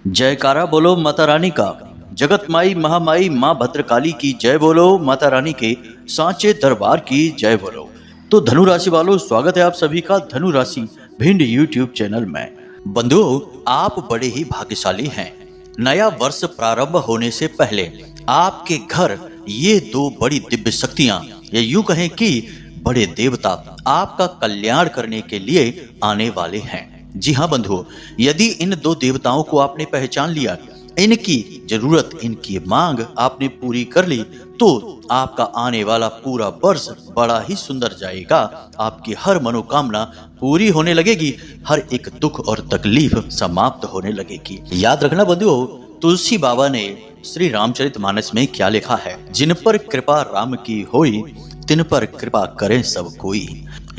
जयकारा बोलो माता रानी का। जगत माई महामाई माँ भद्रकाली की जय बोलो। माता रानी के सांचे दरबार की जय बोलो। तो धनु राशि वालों, स्वागत है आप सभी का धनु राशि भिंड यूट्यूब चैनल में। बंधुओं, आप बड़े ही भाग्यशाली हैं। नया वर्ष प्रारंभ होने से पहले आपके घर ये दो बड़ी दिव्य शक्तियां, या यूं कहें कि बड़े देवता आपका कल्याण करने के लिए आने वाले हैं। जी हाँ बंधुओं, यदि इन दो देवताओं को आपने पहचान लिया, इनकी जरूरत, इनकी मांग आपने पूरी कर ली, तो आपका आने वाला पूरा वर्ष बड़ा ही सुंदर जाएगा। आपकी हर मनोकामना पूरी होने लगेगी, हर एक दुख और तकलीफ समाप्त होने लगेगी। याद रखना बंधुओं, तुलसी बाबा ने श्री रामचरितमानस में क्या लिखा है, जिन पर कृपा राम की होई, तिन पर कृपा करें सब कोई।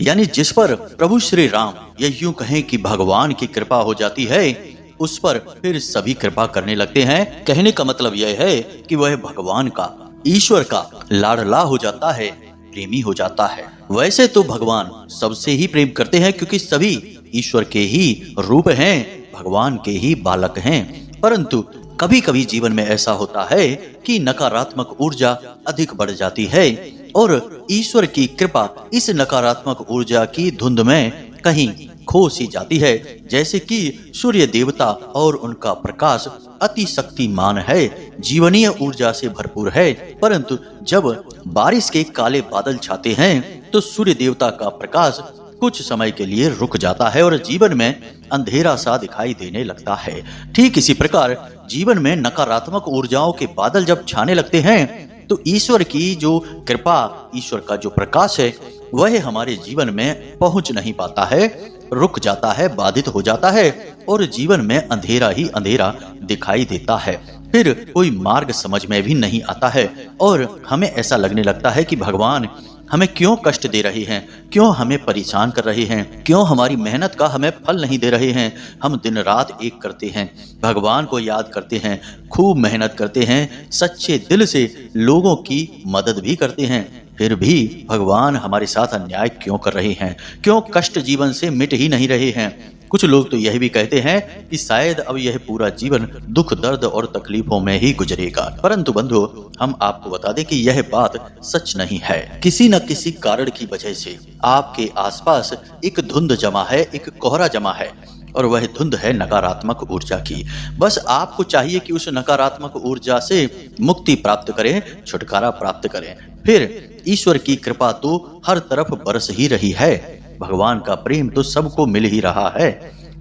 यानी जिस पर प्रभु श्री राम, या यूं कहें कि भगवान की कृपा हो जाती है, उस पर फिर सभी कृपा करने लगते हैं। कहने का मतलब यह है कि वह भगवान का, ईश्वर का लाडला हो जाता है, प्रेमी हो जाता है। वैसे तो भगवान सबसे ही प्रेम करते हैं, क्योंकि सभी ईश्वर के ही रूप हैं, भगवान के ही बालक हैं। परंतु कभी कभी जीवन में ऐसा होता है कि नकारात्मक ऊर्जा अधिक बढ़ जाती है और ईश्वर की कृपा इस नकारात्मक ऊर्जा की धुंध में कहीं खो सी जाती है। जैसे कि सूर्य देवता और उनका प्रकाश अति शक्तिमान है, जीवनीय ऊर्जा से भरपूर है, परंतु जब बारिश के काले बादल छाते हैं तो सूर्य देवता का प्रकाश कुछ समय के लिए रुक जाता है और जीवन में अंधेरा सा दिखाई देने लगता है। ठीक इसी प्रकार जीवन में नकारात्मक ऊर्जाओं के बादल जब छाने लगते हैं तो ईश्वर की जो कृपा, ईश्वर का जो प्रकाश है, वह हमारे जीवन में पहुंच नहीं पाता है, रुक जाता है, बाधित हो जाता है और जीवन में अंधेरा ही अंधेरा दिखाई देता है। फिर कोई मार्ग समझ में भी नहीं आता है और हमें ऐसा लगने लगता है कि भगवान हमें क्यों कष्ट दे रहे हैं, क्यों हमें परेशान कर रहे हैं, क्यों हमारी मेहनत का हमें फल नहीं दे रहे हैं। हम दिन रात एक करते हैं, भगवान को याद करते हैं, खूब मेहनत करते हैं, सच्चे दिल से लोगों की मदद भी करते हैं, फिर भी भगवान हमारे साथ अन्याय क्यों कर रहे हैं, क्यों कष्ट जीवन से मिट ही नहीं रहे हैं। कुछ लोग तो यह भी कहते हैं कि शायद अब यह पूरा जीवन दुख, दर्द और तकलीफों में ही गुजरेगा। परंतु बंधुओं, हम आपको बता दें कि यह बात सच नहीं है। किसी न किसी कारण की वजह से आपके आसपास एक धुंध जमा है, एक कोहरा जमा है, और वह धुंध है नकारात्मक ऊर्जा की। बस आपको चाहिए कि उस नकारात्मक ऊर्जा से मुक्ति प्राप्त करें, छुटकारा प्राप्त करें। फिर ईश्वर की कृपा तो हर तरफ बरस ही रही है, भगवान का प्रेम तो सबको मिल ही रहा है,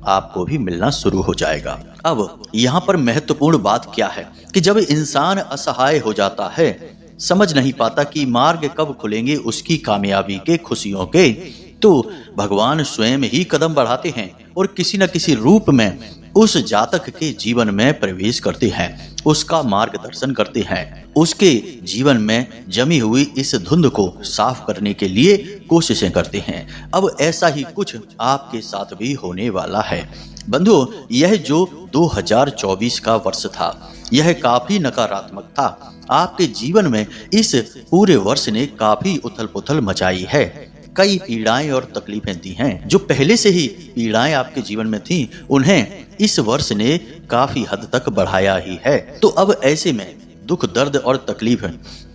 आपको भी मिलना शुरू हो जाएगा। अब यहाँ पर महत्वपूर्ण बात क्या है कि जब इंसान असहाय हो जाता है, समझ नहीं पाता कि मार्ग कब खुलेंगे उसकी कामयाबी के, खुशियों के, तो भगवान स्वयं ही कदम बढ़ाते हैं और किसी न किसी रूप में उस जातक के जीवन में प्रवेश करते हैं, उसका मार्गदर्शन करते हैं, उसके जीवन में जमी हुई इस धुंध को साफ करने के लिए कोशिशें करते हैं। अब ऐसा ही कुछ आपके साथ भी होने वाला है। बंधुओं, यह जो 2024 का वर्ष था, यह काफी नकारात्मक था। आपके जीवन में इस पूरे वर्ष ने काफी उथल पुथल मचाई है, कई पीड़ाएं और तकलीफें दी हैं। जो पहले से ही पीड़ाएं आपके जीवन में थीं, उन्हें इस वर्ष ने काफी हद तक बढ़ाया ही है। तो अब ऐसे में दुख, दर्द और तकलीफ,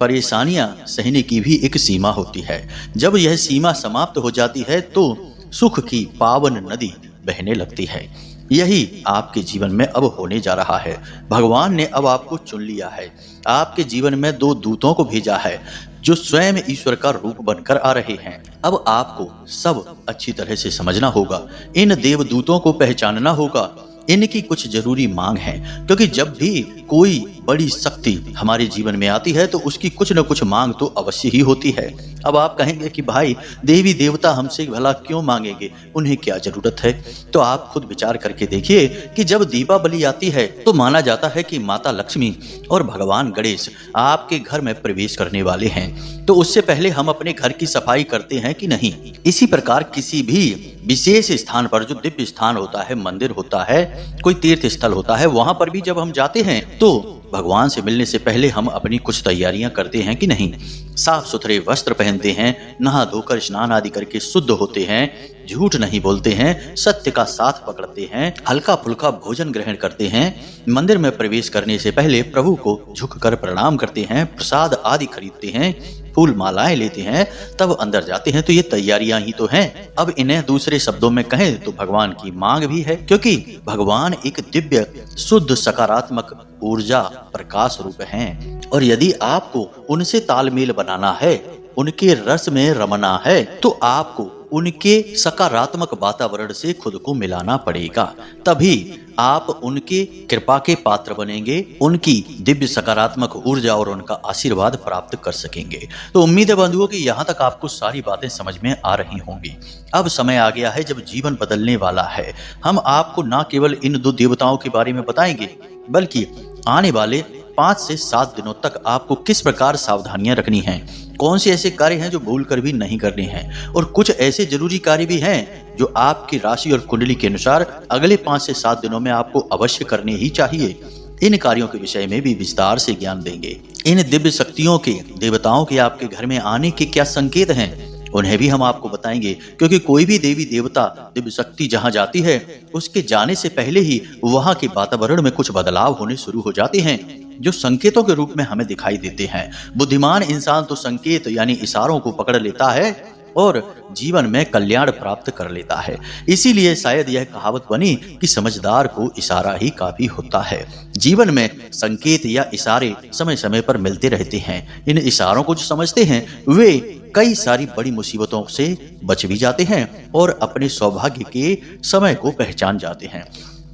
परेशानियां सहने की भी एक सीमा होती है। जब यह सीमा समाप्त हो जाती है तो सुख की पावन नदी बहने लगती है। यही आपके जीवन में अब होने जा रहा है। भगवान ने अब आपको चुन लिया है, आपके जीवन में दो दूतों को भेजा है जो स्वयं ईश्वर का रूप बनकर आ रहे हैं। अब आपको सब अच्छी तरह से समझना होगा, इन देवदूतों को पहचानना होगा, इनकी कुछ जरूरी मांग है, क्योंकि जब भी कोई बड़ी शक्ति हमारे जीवन में आती है तो उसकी कुछ न कुछ मांग तो अवश्य ही होती है। अब आप कहेंगे कि भाई देवी देवता हमसे भला क्यों मांगेंगे, उन्हें क्या जरूरत है? तो आप खुद विचार करके देखिए कि जब दीपावली आती है तो माना जाता है कि माता लक्ष्मी और भगवान गणेश आपके घर में प्रवेश करने वाले हैं, तो उससे पहले हम अपने घर की सफाई करते हैं कि नहीं? इसी प्रकार किसी भी विशेष स्थान पर, जो दिव्य स्थान होता है, मंदिर होता है, कोई तीर्थ स्थल होता है, वहां पर भी जब हम जाते हैं तो भगवान से मिलने से पहले हम अपनी कुछ तैयारियां करते हैं कि नहीं? साफ सुथरे वस्त्र पहनते हैं, नहा धोकर स्नान आदि करके शुद्ध होते हैं, झूठ नहीं बोलते हैं, सत्य का साथ पकड़ते हैं, हल्का फुल्का भोजन ग्रहण करते हैं, मंदिर में प्रवेश करने से पहले प्रभु को झुककर प्रणाम करते हैं, प्रसाद आदि खरीदते हैं, फूल मालाएं लेते हैं, तब अंदर जाते हैं, तो ये तैयारियां ही तो हैं। अब इन्हें दूसरे शब्दों में कहें तो भगवान की मांग भी है, क्योंकि भगवान एक दिव्य शुद्ध सकारात्मक ऊर्जा प्रकाश रूप हैं, और यदि आपको उनसे तालमेल बनाना है, उनके रस में रमना है, तो आपको उनके सकारात्मक वातावरण से खुद को मिलाना पड़ेगा। तभी आप उनके कृपा के पात्र बनेंगे, उनकी दिव्य सकारात्मक ऊर्जा और उनका आशीर्वाद प्राप्त कर सकेंगे। तो उम्मीद है बंधुओं कि यहाँ तक आपको सारी बातें समझ में आ रही होंगी। अब समय आ गया है जब जीवन बदलने वाला है। हम आपको न केवल इन 2 देवताओं के बारे में बताएंगे, बल्कि आने वाले 5 से 7 दिनों तक आपको किस प्रकार सावधानियां रखनी हैं, कौन से ऐसे कार्य हैं जो भूल कर भी नहीं करने हैं, और कुछ ऐसे जरूरी कार्य भी हैं जो आपकी राशि और कुंडली के अनुसार अगले 5 से 7 दिनों में आपको अवश्य करने ही चाहिए। इन कार्यों के विषय में भी विस्तार से ज्ञान देंगे। इन दिव्य शक्तियों के, देवताओं के आपके घर में आने के क्या संकेत हैं, उन्हें भी हम आपको बताएंगे, क्योंकि कोई भी देवी देवता दिव्य शक्ति जहां जाती है, उसके जाने से पहले ही वहां के वातावरण में कुछ बदलाव होने शुरू हो जाते हैं, जो संकेतों के रूप में हमें दिखाई देते हैं। बुद्धिमान इंसान तो संकेत यानी इशारों को पकड़ लेता है और जीवन में कल्याण प्राप्त कर लेता है। इसीलिए शायद यह कहावत बनी कि समझदार को इशारा ही काफी होता है। जीवन में संकेत या इशारे समय समय पर मिलते रहते हैं। इन इशारों को जो समझते हैं वे कई सारी बड़ी मुसीबतों से बच भी जाते हैं और अपने सौभाग्य के समय को पहचान जाते हैं।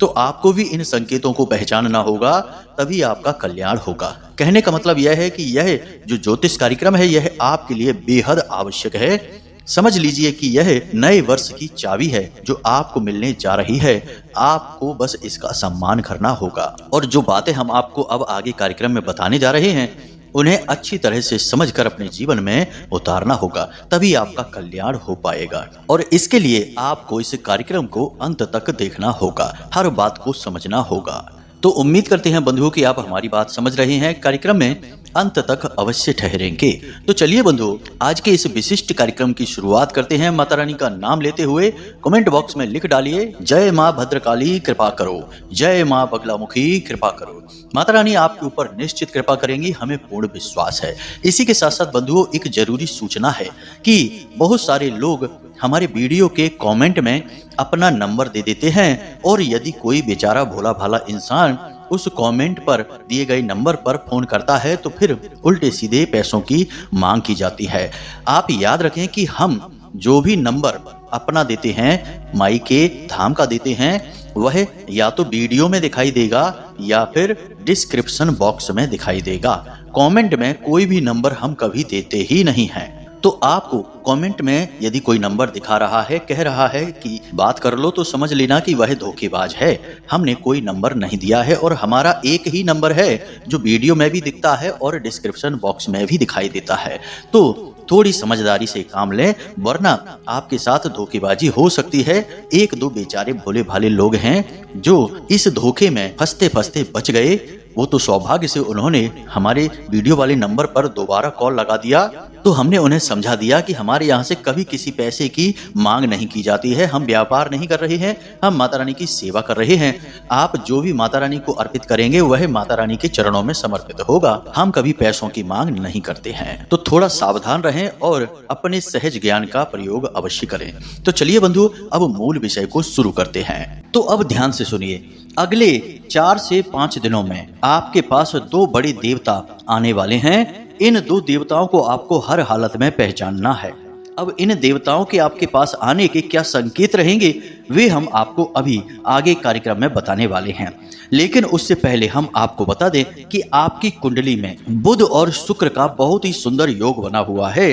तो आपको भी इन संकेतों को पहचानना होगा, तभी आपका कल्याण होगा। कहने का मतलब यह है कि यह जो ज्योतिष कार्यक्रम है, यह आपके लिए बेहद आवश्यक है। समझ लीजिए कि यह नए वर्ष की चाबी है जो आपको मिलने जा रही है। आपको बस इसका सम्मान करना होगा, और जो बातें हम आपको अब आगे कार्यक्रम में बताने जा रहे हैं, उन्हें अच्छी तरह से समझकर अपने जीवन में उतारना होगा, तभी आपका कल्याण हो पाएगा। और इसके लिए आपको इस कार्यक्रम को अंत तक देखना होगा, हर बात को समझना होगा। तो उम्मीद करते हैं बंधुओं कि आप हमारी बात समझ रहे हैं, कार्यक्रम में अंत तक अवश्य ठहरेंगे। तो चलिए बंधुओं, आज के इस विशिष्ट कार्यक्रम की शुरुआत करते हैं। माता रानी का नाम लेते हुए कमेंट बॉक्स में लिख डालिए, जय माँ भद्रकाली कृपा करो, जय माँ बगलामुखी कृपा करो। माता रानी आपके ऊपर निश्चित कृपा करेंगी, हमें पूर्ण विश्वास है। इसी के साथ साथ बंधुओं, एक जरूरी सूचना है कि बहुत सारे लोग हमारे वीडियो के कमेंट में अपना नंबर दे देते हैं, और यदि कोई बेचारा भोला भाला इंसान उस कमेंट पर दिए गए नंबर पर फोन करता है तो फिर उल्टे सीधे पैसों की मांग की जाती है। आप याद रखें कि हम जो भी नंबर अपना देते हैं, माई के धाम का देते हैं, वह या तो वीडियो में दिखाई देगा या फिर डिस्क्रिप्शन बॉक्स में दिखाई देगा। कमेंट में कोई भी नंबर हम कभी देते ही नहीं हैं। तो आपको कमेंट में यदि कोई नंबर दिखा रहा है, कह रहा है कि बात कर लो, तो समझ लेना कि वह धोखेबाज है। हमने कोई नंबर नहीं दिया है, और हमारा एक ही नंबर है जो वीडियो में भी दिखता है और डिस्क्रिप्शन बॉक्स में भी दिखाई देता है। तो थोड़ी समझदारी से काम लें, वरना आपके साथ धोखेबाजी हो सकती है। 1-2 बेचारे भोले भाले लोग हैं जो इस धोखे में फंसते फंसते बच गए। वो तो सौभाग्य से उन्होंने हमारे वीडियो वाले नंबर पर दोबारा कॉल लगा दिया, तो हमने उन्हें समझा दिया कि हमारे यहाँ से कभी किसी पैसे की मांग नहीं की जाती है। हम व्यापार नहीं कर रहे हैं, हम माता रानी की सेवा कर रहे हैं। आप जो भी माता रानी को अर्पित करेंगे वह माता रानी के चरणों में समर्पित होगा। हम कभी पैसों की मांग नहीं करते हैं। तो थोड़ा सावधान रहें और अपने सहज ज्ञान का प्रयोग अवश्य करें। तो चलिए बंधु, अब मूल विषय को शुरू करते हैं। तो अब ध्यान से सुनिए, अगले 4 से 5 दिनों में आपके पास 2 बड़े देवता आने वाले हैं। इन 2 देवताओं को आपको हर हालत में पहचानना है। अब इन देवताओं के आपके पास आने के क्या संकेत रहेंगे, वे हम आपको अभी आगे कार्यक्रम में बताने वाले हैं। लेकिन उससे पहले हम आपको बता दें कि आपकी कुंडली में बुध और शुक्र का बहुत ही सुंदर योग बना हुआ है।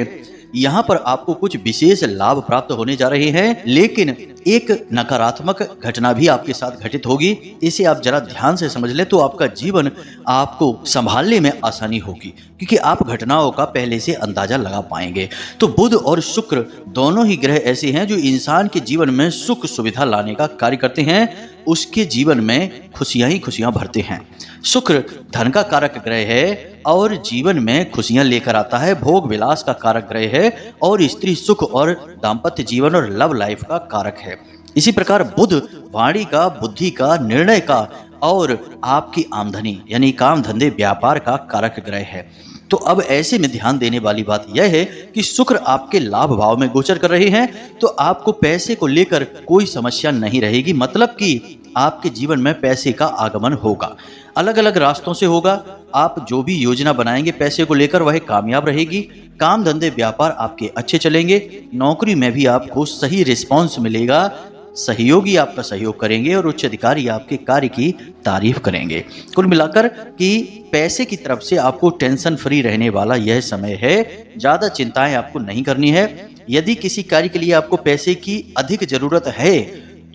यहाँ पर आपको कुछ विशेष लाभ प्राप्त होने जा रहे हैं, लेकिन एक नकारात्मक घटना भी आपके साथ घटित होगी। इसे आप जरा ध्यान से समझ लें तो आपका जीवन आपको संभालने में आसानी होगी, क्योंकि आप घटनाओं का पहले से अंदाजा लगा पाएंगे। तो बुध और शुक्र दोनों ही ग्रह ऐसे हैं जो इंसान के जीवन में सुख सुविधा लाने का कार्य करते हैं, उसके जीवन में खुशियां ही खुशियां भरते हैं। शुक्र धन का कारक ग्रह है और जीवन में खुशियां लेकर आता है, भोग विलास का कारक ग्रह है और स्त्री सुख और दाम्पत्य जीवन और लव लाइफ का कारक है। इसी प्रकार बुध वाणी का, बुद्धि का, निर्णय का और आपकी आमदनी यानी काम धंधे व्यापार का कारक ग्रह है। तो अब ऐसे में ध्यान देने वाली बात यह है कि शुक्र आपके लाभ भाव में गोचर कर रहे हैं, तो आपको पैसे को लेकर कोई समस्या नहीं रहेगी। मतलब कि आपके जीवन में पैसे का आगमन होगा, अलग अलग रास्तों से होगा। आप जो भी योजना बनाएंगे पैसे को लेकर वह कामयाब रहेगी। काम धंधे व्यापार आपके अच्छे चलेंगे। नौकरी में भी आपको सही रिस्पॉन्स मिलेगा, सहयोगी आपका सहयोग करेंगे और उच्च अधिकारी आपके कार्य की तारीफ करेंगे। कुल मिलाकर कि पैसे की तरफ से आपको टेंशन फ्री रहने वाला यह समय है। ज़्यादा चिंताएं आपको नहीं करनी है। यदि किसी कार्य के लिए आपको पैसे की अधिक जरूरत है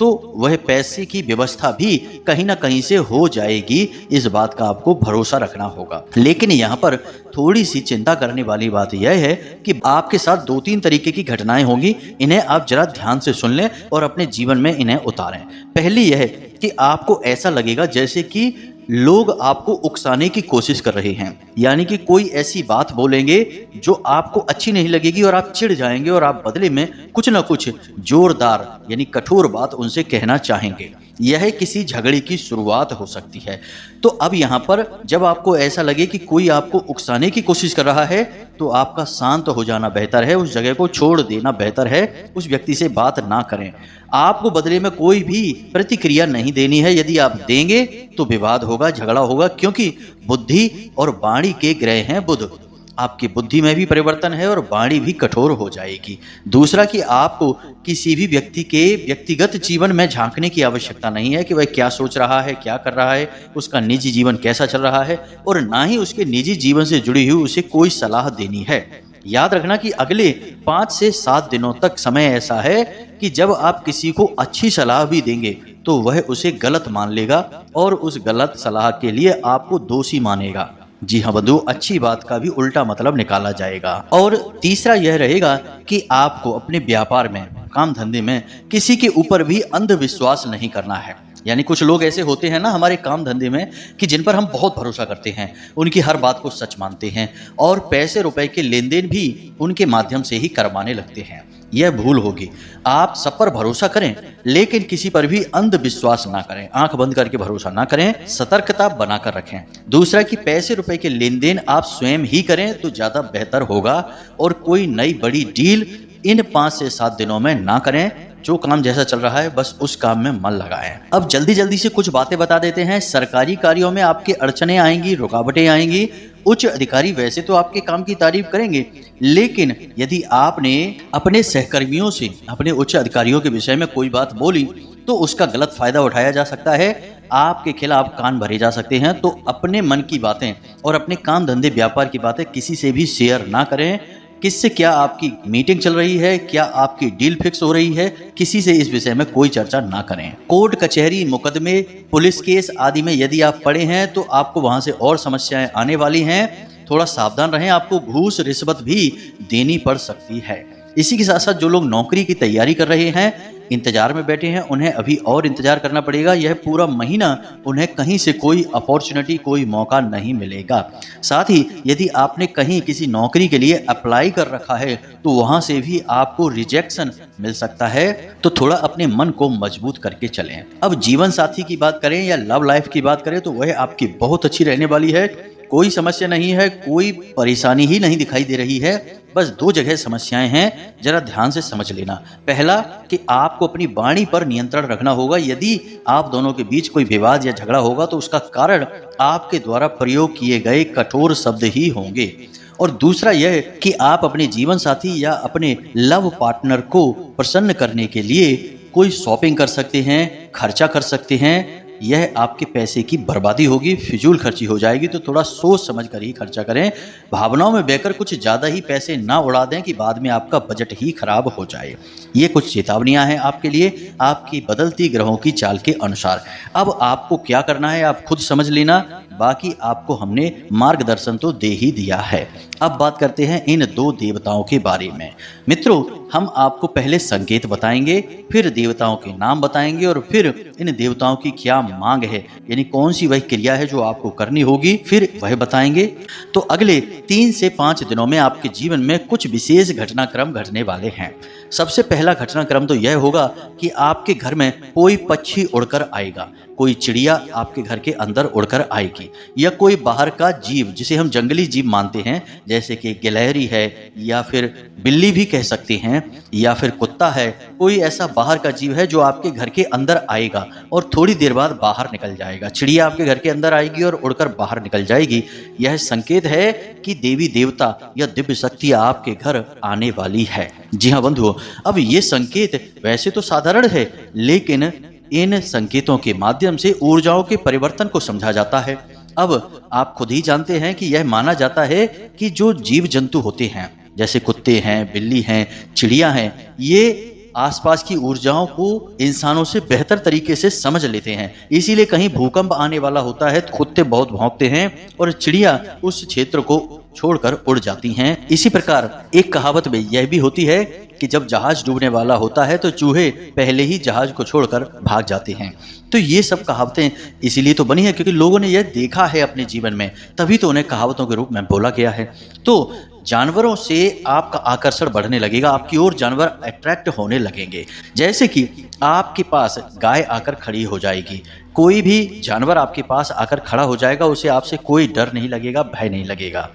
तो वह पैसे की व्यवस्था भी कहीं ना कहीं से हो जाएगी, इस बात का आपको भरोसा रखना होगा। लेकिन यहाँ पर थोड़ी सी चिंता करने वाली बात यह है कि आपके साथ 2-3 तरीके की घटनाएं होंगी। इन्हें आप जरा ध्यान से सुन लें और अपने जीवन में इन्हें उतारें। पहली यह कि आपको ऐसा लगेगा जैसे कि लोग आपको उकसाने की कोशिश कर रहे हैं, यानी कि कोई ऐसी बात बोलेंगे जो आपको अच्छी नहीं लगेगी और आप चिढ़ जाएंगे और आप बदले में कुछ ना कुछ जोरदार यानी कठोर बात उनसे कहना चाहेंगे। यह किसी झगड़े की शुरुआत हो सकती है। तो अब यहाँ पर जब आपको ऐसा लगे कि कोई आपको उकसाने की कोशिश कर रहा है तो आपका शांत हो जाना बेहतर है, उस जगह को छोड़ देना बेहतर है, उस व्यक्ति से बात ना करें। आपको बदले में कोई भी प्रतिक्रिया नहीं देनी है। यदि आप देंगे तो विवाद होगा, झगड़ा होगा, क्योंकि बुद्धि और वाणी के ग्रह हैं बुध। आपकी बुद्धि में भी परिवर्तन है और वाणी भी कठोर हो जाएगी। दूसरा कि आपको किसी भी व्यक्ति के व्यक्तिगत जीवन में झांकने की आवश्यकता नहीं है कि वह क्या सोच रहा है, क्या कर रहा है, उसका निजी जीवन कैसा चल रहा है, और ना ही उसके निजी जीवन से जुड़ी हुई उसे कोई सलाह देनी है। याद रखना कि अगले 5 से 7 दिनों तक समय ऐसा है कि जब आप किसी को अच्छी सलाह भी देंगे तो वह उसे गलत मान लेगा और उस गलत सलाह के लिए आपको दोषी मानेगा। जी हाँ बंधु, अच्छी बात का भी उल्टा मतलब निकाला जाएगा। और तीसरा यह रहेगा कि आपको अपने व्यापार में, काम धंधे में किसी के ऊपर भी अंधविश्वास नहीं करना है। यानी कुछ लोग ऐसे होते हैं ना हमारे काम धंधे में कि जिन पर हम बहुत भरोसा करते हैं, उनकी हर बात को सच मानते हैं और पैसे रुपए के लेन देन भी उनके माध्यम से ही करवाने लगते हैं। यह भूल होगी। आप सब पर भरोसा करें लेकिन किसी पर भी अंधविश्वास ना करें, आंख बंद करके भरोसा ना करें, सतर्कता बनाकर रखें। दूसरा कि पैसे रुपए के लेन देन आप स्वयं ही करें तो ज्यादा बेहतर होगा और कोई नई बड़ी डील इन 5 से 7 दिनों में ना करें। जो काम जैसा चल रहा है बस उस काम में मन लगाएं। अब जल्दी जल्दी से कुछ बातें बता देते हैं। सरकारी कार्यों में आपके अड़चने आएंगी, रुकावटें आएंगी। उच्च अधिकारी वैसे तो आपके काम की तारीफ करेंगे, लेकिन यदि आपने अपने सहकर्मियों से अपने उच्च अधिकारियों के विषय में कोई बात बोली तो उसका गलत फायदा उठाया जा सकता है, आपके खिलाफ कान भरे जा सकते हैं। तो अपने मन की बातें और अपने काम धंधे व्यापार की बातें किसी से भी शेयर ना करें। किससे क्या आपकी मीटिंग चल रही है, क्या आपकी डील फिक्स हो रही है, किसी से इस विषय में कोई चर्चा ना करें। कोर्ट कचहरी, मुकदमे, पुलिस केस आदि में यदि आप पड़े हैं तो आपको वहां से और समस्याएं आने वाली हैं। थोड़ा सावधान रहें, आपको घूस रिश्वत भी देनी पड़ सकती है। इसी के साथ साथ जो लोग नौकरी की तैयारी कर रहे हैं, इंतजार में बैठे हैं, उन्हें अभी और इंतजार करना पड़ेगा। यह पूरा महीना उन्हें कहीं से कोई अपॉर्चुनिटी, कोई मौका नहीं मिलेगा। साथ ही यदि आपने कहीं किसी नौकरी के लिए अप्लाई कर रखा है तो वहां से भी आपको रिजेक्शन मिल सकता है। तो थोड़ा अपने मन को मजबूत करके चलें। अब जीवन साथी की बात करें या लव लाइफ की बात करें तो वह आपकी बहुत अच्छी रहने वाली है। कोई समस्या नहीं है, कोई परेशानी ही नहीं दिखाई दे रही है। बस 2 जगह समस्याएं हैं, जरा ध्यान से समझ लेना। पहला कि आपको अपनी वाणी पर नियंत्रण रखना होगा। यदि आप दोनों के बीच कोई विवाद या झगड़ा होगा तो उसका कारण आपके द्वारा प्रयोग किए गए कठोर शब्द ही होंगे। और दूसरा यह कि आप अपने जीवन साथी या अपने लव पार्टनर को प्रसन्न करने के लिए कोई शॉपिंग कर सकते हैं, खर्चा कर सकते हैं। यह आपके पैसे की बर्बादी होगी, फिजूल खर्ची हो जाएगी। तो थोड़ा सोच समझ कर ही खर्चा करें। भावनाओं में बहकर कुछ ज़्यादा ही पैसे ना उड़ा दें कि बाद में आपका बजट ही खराब हो जाए। ये कुछ चेतावनियां हैं आपके लिए, आपकी बदलती ग्रहों की चाल के अनुसार। अब आपको क्या करना है आप खुद समझ लेना, बाकी आपको हमने मार्गदर्शन तो दे ही दिया है। अब बात करते हैं इन दो देवताओं के बारे में। मित्रों, हम आपको पहले संकेत बताएंगे, फिर देवताओं के नाम बताएंगे और फिर इन देवताओं की क्या मांग है, यानी कौन सी वह क्रिया है जो आपको करनी होगी, फिर वह बताएंगे। तो अगले 3 से 5 दिनों में आपके जीवन में कुछ विशेष घटनाक्रम घटने वाले हैं। सबसे पहला घटनाक्रम तो यह होगा कि आपके घर में कोई पक्षी उड़कर आएगा, कोई चिड़िया आपके घर के अंदर उड़कर आएगी, या कोई बाहर का जीव जिसे हम जंगली जीव मानते हैं, जैसे कि गिलहरी है या फिर बिल्ली भी कह सकते हैं, या फिर कुत्ता है, कोई ऐसा बाहर का जीव है जो आपके घर के अंदर आएगा और थोड़ी देर बाद बाहर निकल जाएगा। चिड़िया आपके घर के अंदर आएगी और उड़कर बाहर निकल जाएगी। यह संकेत है कि देवी देवता या दिव्य शक्ति आपके घर आने वाली है। जी हाँ बंधुओं, अब ये संकेत वैसे तो साधारण है, लेकिन इन संकेतों के माध्यम से ऊर्जाओं के परिवर्तन को समझा जाता है। अब आप खुद ही जानते हैं कि यह माना जाता है कि जो जीव जंतु होते हैं, जैसे कुत्ते हैं, बिल्ली हैं, चिड़िया हैं, ये आसपास की ऊर्जाओं को इंसानों से बेहतर तरीके से समझ लेते हैं। इसीलिए कहीं भूकंप आने वाला होता है तो कुत्ते बहुत भौंकते हैं और चिड़िया उस क्षेत्र को छोड़कर उड़ जाती हैं। इसी प्रकार एक कहावत में यह भी होती है कि जब जहाज डूबने वाला होता है तो चूहे पहले ही जहाज को छोड़कर भाग जाते हैं। तो ये सब कहावतें इसीलिए तो बनी है क्योंकि लोगों ने यह देखा है अपने जीवन में, तभी तो उन्हें कहावतों के रूप में बोला गया है। तो जानवरों से आपका आकर्षण बढ़ने लगेगा, आपकी ओर जानवर अट्रैक्ट होने लगेंगे। जैसे कि आपके पास गाय आकर खड़ी हो जाएगी, कोई भी जानवर आपके पास आकर खड़ा हो जाएगा, उसे आपसे कोई डर नहीं लगेगा, भय नहीं लगेगा।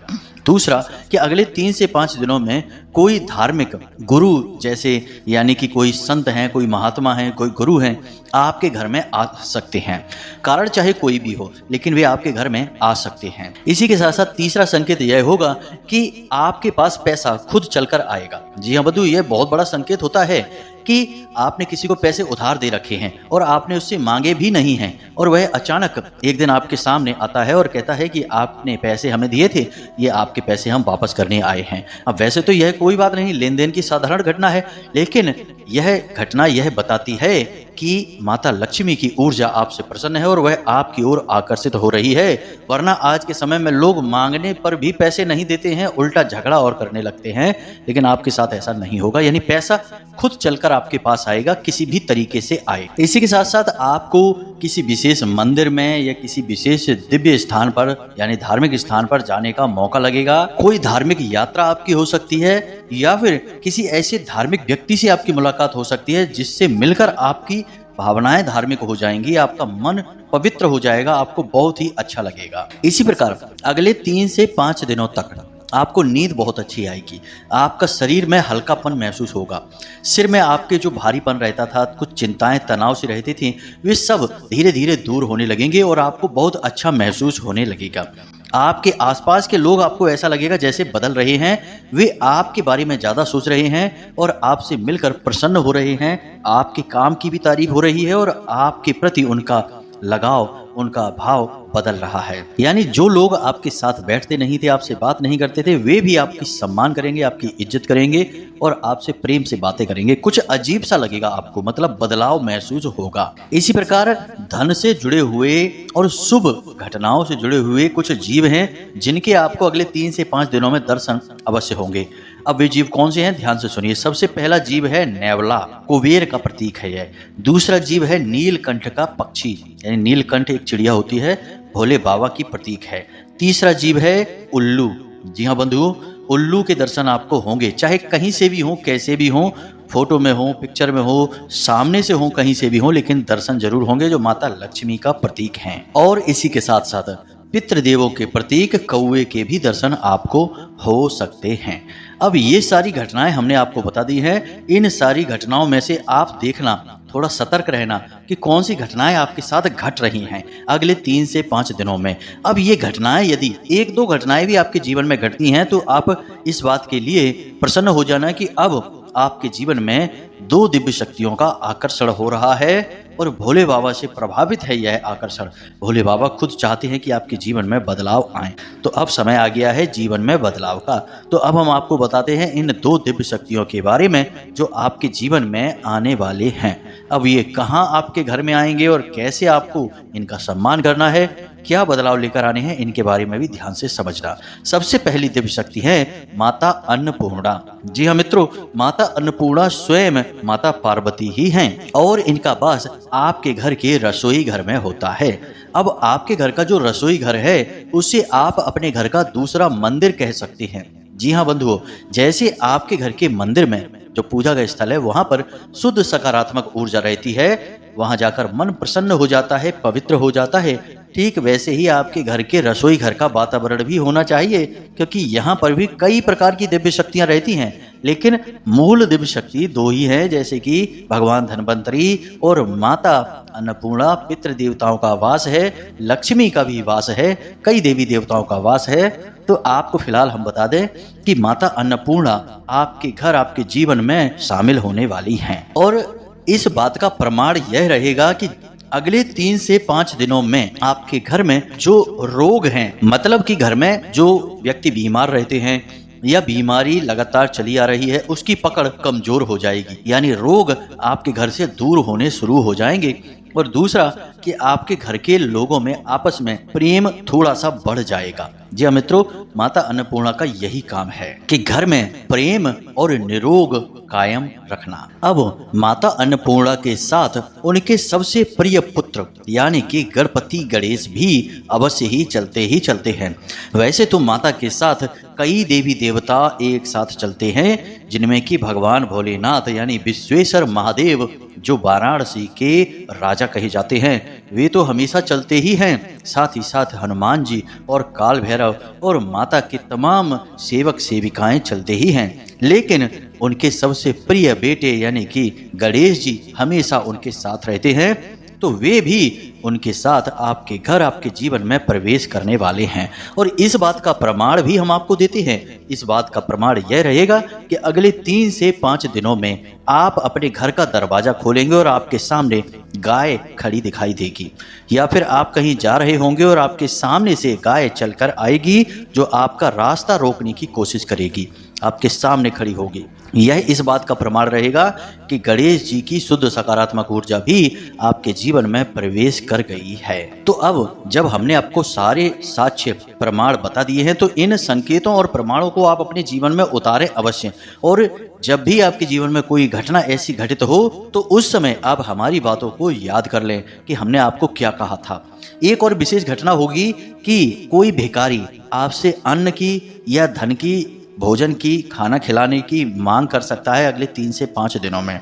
दूसरा कि अगले 3 से 5 दिनों में कोई धार्मिक गुरु, जैसे यानी कि कोई संत हैं, कोई महात्मा हैं, कोई गुरु हैं, आपके घर में आ सकते हैं। कारण चाहे कोई भी हो, लेकिन वे आपके घर में आ सकते हैं। इसी के साथ साथ तीसरा संकेत यह होगा कि आपके पास पैसा खुद चलकर आएगा। जी हाँ बंधु, यह बहुत बड़ा संकेत होता है कि आपने किसी को पैसे उधार दे रखे हैं और आपने उससे मांगे भी नहीं हैं, और वह अचानक एक दिन आपके सामने आता है और कहता है कि आपने पैसे हमें दिए थे, ये आपके पैसे हम वापस करने आए हैं। अब वैसे तो यह कोई बात नहीं, लेन देन की साधारण घटना है, लेकिन यह घटना यह बताती है कि माता लक्ष्मी की ऊर्जा आपसे प्रसन्न है और वह आपकी ओर आकर्षित हो रही है। वरना आज के समय में लोग मांगने पर भी पैसे नहीं देते हैं, उल्टा झगड़ा और करने लगते हैं, लेकिन आपके साथ ऐसा नहीं होगा। यानी पैसा खुद चलकर आपके पास आएगा, किसी भी तरीके से आए। इसी के साथ साथ आपको किसी विशेष मंदिर में या किसी विशेष दिव्य स्थान पर यानी धार्मिक स्थान पर जाने का मौका लगेगा। कोई धार्मिक यात्रा आपकी हो सकती है, या फिर किसी ऐसे धार्मिक व्यक्ति से आपकी मुलाकात हो सकती है जिससे मिलकर आपकी भावनाएं धार्मिक हो जाएंगी, आपका मन पवित्र हो जाएगा, आपको बहुत ही अच्छा लगेगा। इसी प्रकार अगले 3 से 5 दिनों तक आपको नींद बहुत अच्छी आएगी, आपका शरीर में हल्कापन महसूस होगा, सिर में आपके जो भारीपन रहता था, कुछ चिंताएं तनाव से रहती थी, वे सब धीरे धीरे दूर होने लगेंगे और आपको बहुत अच्छा महसूस होने लगेगा। आपके आसपास के लोग आपको ऐसा लगेगा जैसे बदल रहे हैं, वे आपके बारे में ज़्यादा सोच रहे हैं और आपसे मिलकर प्रसन्न हो रहे हैं, आपके काम की भी तारीफ हो रही है और आपके प्रति उनका लगाव, उनका भाव बदल रहा है। यानी जो लोग आपके साथ बैठते नहीं थे, आपसे बात नहीं करते थे, वे भी आपकी सम्मान करेंगे, आपकी इज्जत करेंगे और आपसे प्रेम से बातें करेंगे। कुछ अजीब सा लगेगा आपको, मतलब बदलाव महसूस होगा। इसी प्रकार धन से जुड़े हुए और शुभ घटनाओं से जुड़े हुए कुछ जीव हैं जिनके आपको अगले 3 से 5 दिनों में दर्शन अवश्य होंगे। अब वे जीव कौन से हैं, ध्यान से सुनिए। सबसे पहला जीव है नेवला, कुबेर का प्रतीक है यह। दूसरा जीव है नीलकंठ का पक्षी, यानी नीलकंठ एक चिड़िया होती है, भोले बाबा की प्रतीक है। तीसरा जीव है उल्लू। जी हाँ बंधुओं, उल्लू के दर्शन आपको होंगे, चाहे कहीं से भी हो, कैसे भी हो, फोटो में हो, पिक्चर में हो, सामने से हो, कहीं से भी हो, लेकिन दर्शन जरूर होंगे, जो माता लक्ष्मी का प्रतीक हैं। और इसी के साथ साथ पितृदेवों के प्रतीक कौवे के भी दर्शन आपको हो सकते हैं। अब ये सारी घटनाएं हमने आपको बता दी हैं। इन सारी घटनाओं में से आप देखना, थोड़ा सतर्क रहना कि कौन सी घटनाएं आपके साथ घट रही हैं अगले 3 से 5 दिनों में। अब ये घटनाएं यदि 1-2 घटनाएं भी आपके जीवन में घटती हैं तो आप इस बात के लिए प्रसन्न हो जाना कि अब आपके जीवन में 2 दिव्य शक्तियों का आकर्षण हो रहा है और भोले बाबा से प्रभावित है यह आकर्षण। भोले बाबा खुद चाहते हैं कि आपके जीवन में बदलाव आए। तो अब समय आ गया है जीवन में बदलाव का। तो अब हम आपको बताते हैं इन 2 दिव्य शक्तियों के बारे में जो आपके जीवन में आने वाले हैं। अब ये कहाँ आपके घर में आएंगे और कैसे आपको इनका सम्मान करना है, क्या बदलाव लेकर आने हैं, इनके बारे में भी ध्यान से समझना। सबसे पहली दिव्य शक्ति है माता अन्नपूर्णा। जी हाँ मित्रों, माता अन्नपूर्णा स्वयं माता पार्वती ही हैं और इनका वास आपके घर के रसोई घर में होता है। अब आपके घर का जो रसोई घर है उसे आप अपने घर का दूसरा मंदिर कह सकते हैं। जी हाँ बंधुओं, जैसे आपके घर के मंदिर में जो पूजा का स्थल है वहां पर शुद्ध सकारात्मक ऊर्जा रहती है, वहां जाकर मन प्रसन्न हो जाता है, पवित्र हो जाता है, ठीक वैसे ही आपके घर के रसोई घर का वातावरण भी होना चाहिए, क्योंकि यहाँ पर भी कई प्रकार की दिव्य शक्तियां रहती हैं, लेकिन मूल दिव्य शक्ति दो ही है, जैसे कि भगवान धन्वंतरी और माता अन्नपूर्णा। पितृ देवताओं का वास है, लक्ष्मी का भी वास है, कई देवी देवताओं का वास है। तो आपको फिलहाल हम बता दें कि माता अन्नपूर्णा आपके घर, आपके जीवन में शामिल होने वाली हैं। और इस बात का प्रमाण यह रहेगा कि अगले 3 से 5 दिनों में आपके घर में जो रोग हैं, मतलब कि घर में जो व्यक्ति बीमार रहते हैं या बीमारी लगातार चली आ रही है, उसकी पकड़ कमजोर हो जाएगी, यानी रोग आपके घर से दूर होने शुरू हो जाएंगे। और दूसरा कि आपके घर के लोगों में आपस में प्रेम थोड़ा सा बढ़ जाएगा। जी हाँ मित्रों, माता अन्नपूर्णा का यही काम है कि घर में प्रेम और निरोग कायम रखना। अब माता अन्नपूर्णा के साथ उनके सबसे प्रिय पुत्र यानी कि गणपति गणेश भी अवश्य ही चलते हैं। वैसे तो माता के साथ कई देवी देवता एक साथ चलते हैं, जिनमें कि भगवान भोलेनाथ यानी विश्वेश्वर महादेव जो वाराणसी के राजा कहे जाते हैं, वे तो हमेशा चलते ही हैं। साथ ही साथ हनुमान जी और काल भैरव और माता के तमाम सेवक सेविकाएं चलते ही हैं, लेकिन उनके सबसे प्रिय बेटे यानी कि गणेश जी हमेशा उनके साथ रहते हैं। तो वे भी उनके साथ आपके घर, आपके जीवन में प्रवेश करने वाले हैं। और इस बात का प्रमाण भी हम आपको देते हैं। इस बात का प्रमाण यह रहेगा कि अगले 3 से 5 दिनों में आप अपने घर का दरवाजा खोलेंगे और आपके सामने गाय खड़ी दिखाई देगी, या फिर आप कहीं जा रहे होंगे और आपके सामने से गाय चलकर आएगी जो आपका रास्ता रोकने की कोशिश करेगी, आपके सामने खड़ी होगी। यह इस बात का प्रमाण रहेगा कि गणेश जी की शुद्ध सकारात्मक ऊर्जा भी आपके जीवन में प्रवेश कर गई है। तो अब जब हमने आपको सारे साक्ष्य प्रमाण बता दिए हैं, तो इन संकेतों और प्रमाणों को आप अपने जीवन में उतारें अवश्य। और जब भी आपके जीवन में कोई घटना ऐसी घटित हो तो उस समय आप हमारी बातों को याद कर लें कि हमने आपको क्या कहा था। एक और विशेष घटना होगी कि कोई भिखारी आपसे अन्न की या धन की, भोजन की, खाना खिलाने की मांग कर सकता है अगले 3 से 5 दिनों में,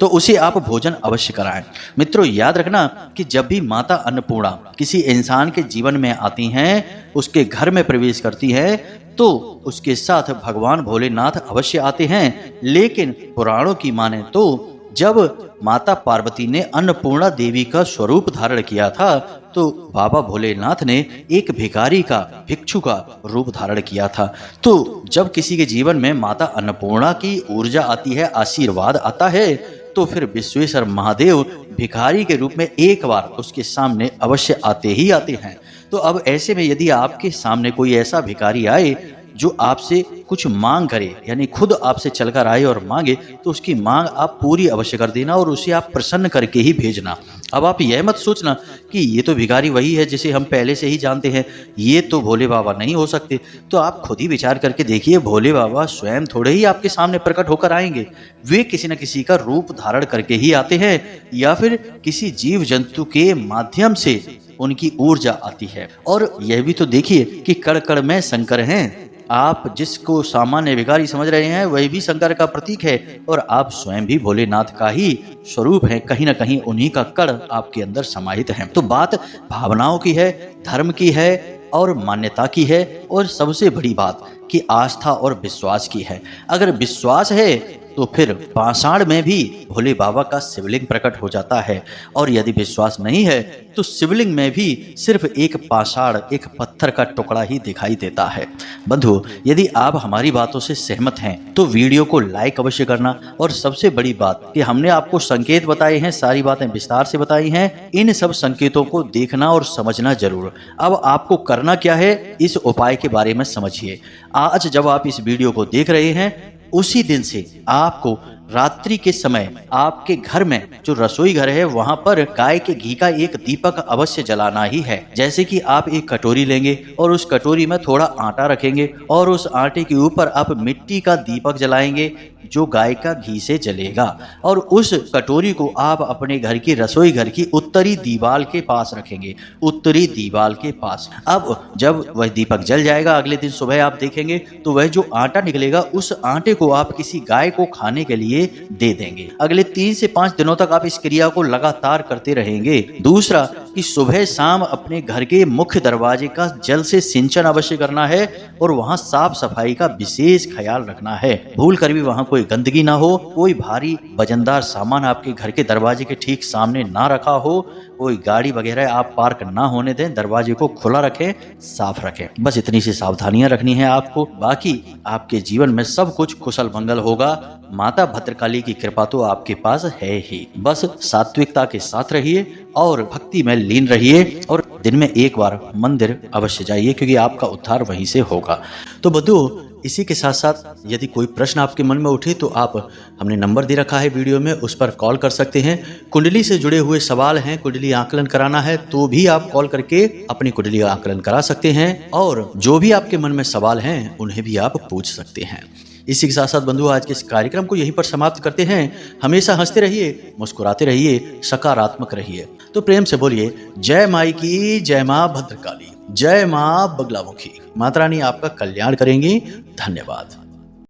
तो उसे आप भोजन अवश्य कराएं। मित्रों याद रखना कि जब भी माता अन्नपूर्णा किसी इंसान के जीवन में आती हैं, उसके घर में प्रवेश करती हैं, तो उसके साथ भगवान भोलेनाथ अवश्य आते हैं। लेकिन पुराणों की माने तो जब माता पार्वती ने अन्नपूर्णा देवी का स्वरूप धारण किया था, तो बाबा भोलेनाथ ने एक भिखारी का, भिक्षु का रूप धारण किया था। तो जब किसी के जीवन में माता अन्नपूर्णा की ऊर्जा आती है, आशीर्वाद आता है, तो फिर विश्वेश्वर महादेव भिखारी के रूप में एक बार उसके सामने अवश्य आते ही आते हैं। तो अब ऐसे में यदि आपके सामने कोई ऐसा भिखारी आए जो आपसे कुछ मांग करे, यानी खुद आपसे चलकर आए और मांगे, तो उसकी मांग आप पूरी अवश्य कर देना और उसे आप प्रसन्न करके ही भेजना। अब आप यह मत सोचना कि ये तो भिखारी वही है जिसे हम पहले से ही जानते हैं, ये तो भोले बाबा नहीं हो सकते। तो आप खुद ही विचार करके देखिए, भोले बाबा स्वयं थोड़े ही आपके सामने प्रकट होकर आएंगे, वे किसी न किसी का रूप धारण करके ही आते हैं, या फिर किसी जीव जंतु के माध्यम से उनकी ऊर्जा आती है। और यह भी तो देखिए कि कण कण में शंकर हैं। आप जिसको सामान्य भिखारी समझ रहे हैं वही भी शंकर का प्रतीक है, और आप स्वयं भी भोलेनाथ का ही स्वरूप है। कहीं ना कहीं उन्हीं का कण आपके अंदर समाहित है। तो बात भावनाओं की है, धर्म की है और मान्यता की है, और सबसे बड़ी बात कि आस्था और विश्वास की है। अगर विश्वास है तो फिर पाषाण में भी भोले बाबा का शिवलिंग प्रकट हो जाता है, और यदि विश्वास नहीं है तो शिवलिंग में भी सिर्फ एक पाषाण, एक पत्थर का टुकड़ा ही दिखाई देता है। बंधु, यदि आप हमारी बातों से सहमत हैं तो वीडियो को लाइक अवश्य करना, और सबसे बड़ी बात कि हमने आपको संकेत बताए हैं, सारी बातें विस्तार से बताई हैं, इन सब संकेतों को देखना और समझना जरूर। अब आपको करना क्या है, इस उपाय के बारे में समझिए। आज जब आप इस वीडियो को देख रहे हैं उसी दिन से आपको रात्रि के समय आपके घर में जो रसोई घर है वहां पर गाय के घी का एक दीपक अवश्य जलाना ही है। जैसे कि आप एक कटोरी लेंगे और उस कटोरी में थोड़ा आटा रखेंगे और उस आटे के ऊपर आप मिट्टी का दीपक जलाएंगे जो गाय का घी से जलेगा, और उस कटोरी को आप अपने घर की रसोई घर की उत्तरी दीवार के पास रखेंगे, उत्तरी दीवार के पास। अब जब वह दीपक जल जाएगा अगले दिन सुबह आप देखेंगे तो वह जो आटा निकलेगा उस आटे को आप किसी गाय को खाने के लिए दे देंगे। अगले 3 से 5 दिनों तक आप इस क्रिया को लगातार करते रहेंगे। दूसरा कि सुबह शाम अपने घर के मुख्य दरवाजे का जल से सिंचन अवश्य करना है और वहां साफ सफाई का विशेष ख्याल रखना है। भूल कर भी वहां कोई गंदगी ना हो, कोई भारी वजनदार सामान आपके घर के दरवाजे के ठीक सामने ना रखा हो, कोई गाड़ी वगैरह आप पार्क ना होने दें, दरवाजे को खुला रखें, साफ रखें। बस इतनी सी सावधानियां रखनी है आपको। बाकी आपके जीवन में सब कुछ कुशल मंगल होगा। माता भद्रकाली की कृपा तो आपके पास है ही। बस सात्विकता के साथ रहिए और भक्ति में लीन रहिए और दिन में एक बार मंदिर अवश्य जाइए, क्योंकि आपका उद्धार वहीं से होगा। तो बंधुओं, इसी के साथ साथ यदि कोई प्रश्न आपके मन में उठे तो आप, हमने नंबर दे रखा है वीडियो में, उस पर कॉल कर सकते हैं। कुंडली से जुड़े हुए सवाल हैं, कुंडली आकलन कराना है तो भी आप कॉल करके अपनी कुंडली आकलन करा सकते हैं, और जो भी आपके मन में सवाल हैं उन्हें भी आप पूछ सकते हैं। इसी के साथ साथ बंधु, आज के इस कार्यक्रम को यहीं पर समाप्त करते हैं। हमेशा हंसते रहिए, मुस्कुराते रहिए, सकारात्मक रहिए। तो प्रेम से बोलिए जय माई की, जय माँ भद्रकाली, जय माँ बगलामुखी। माता रानी आपका कल्याण करेंगी। धन्यवाद।